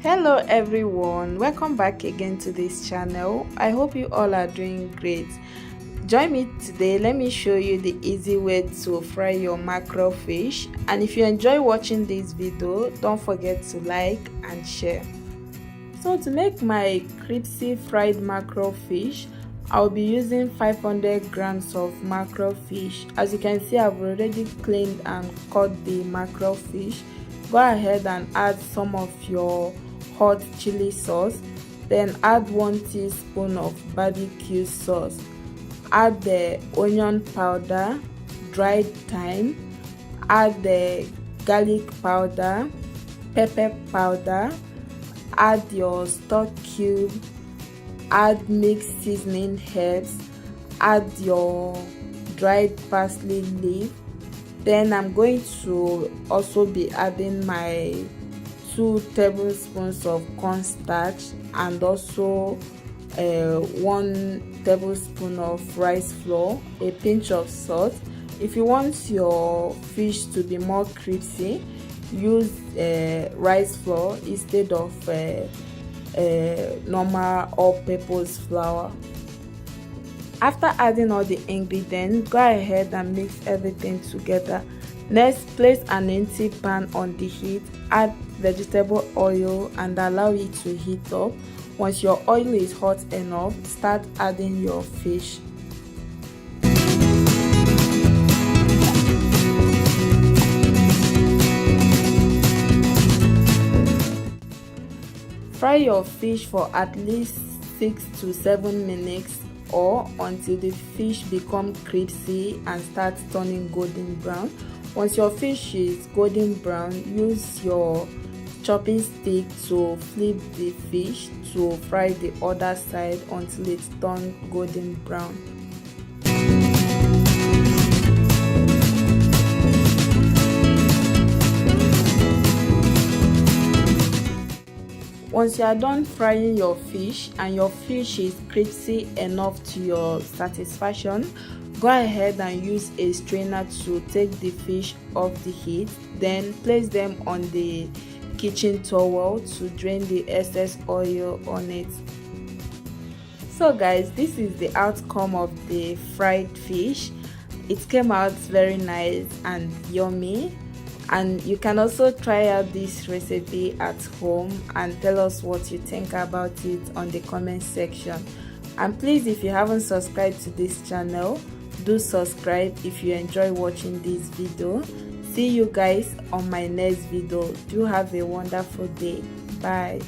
Hello everyone, welcome back again to this channel. I hope you all are doing great. Join me today. Let me show you the easy way to fry your mackerel fish, and if you enjoy watching this video, don't forget to like and share. So to make my crispy fried mackerel fish, I'll be using 500 grams of mackerel fish. As you can see, I've already cleaned and cut the mackerel fish. Go ahead and add some of your hot chili sauce, then add 1 teaspoon of barbecue sauce, add the onion powder, dried thyme, add the garlic powder, pepper powder, add your stock cube, add mixed seasoning herbs, add your dried parsley leaf. Then I'm going to also be adding my 2 tablespoons of cornstarch and also 1 tablespoon of rice flour, a pinch of salt. If you want your fish to be more crispy, use rice flour instead of normal all-purpose flour. After adding all the ingredients, go ahead and mix everything together. Next, place an empty pan on the heat, add vegetable oil and allow it to heat up. Once your oil is hot enough, start adding your fish. Fry your fish for at least 6 to 7 minutes or until the fish become crispy and starts turning golden brown. Once your fish is golden brown, use your chopping stick to flip the fish to fry the other side until it turns golden brown. Once you are done frying your fish and your fish is crispy enough to your satisfaction, go ahead and use a strainer to take the fish off the heat. Then place them on the kitchen towel to drain the excess oil on it. So guys, this is the outcome of the fried fish. It came out very nice and yummy. And you can also try out this recipe at home and tell us what you think about it on the comment section. And please, if you haven't subscribed to this channel, do subscribe if you enjoy watching this video. See you guys on my next video. Do have a wonderful day. Bye.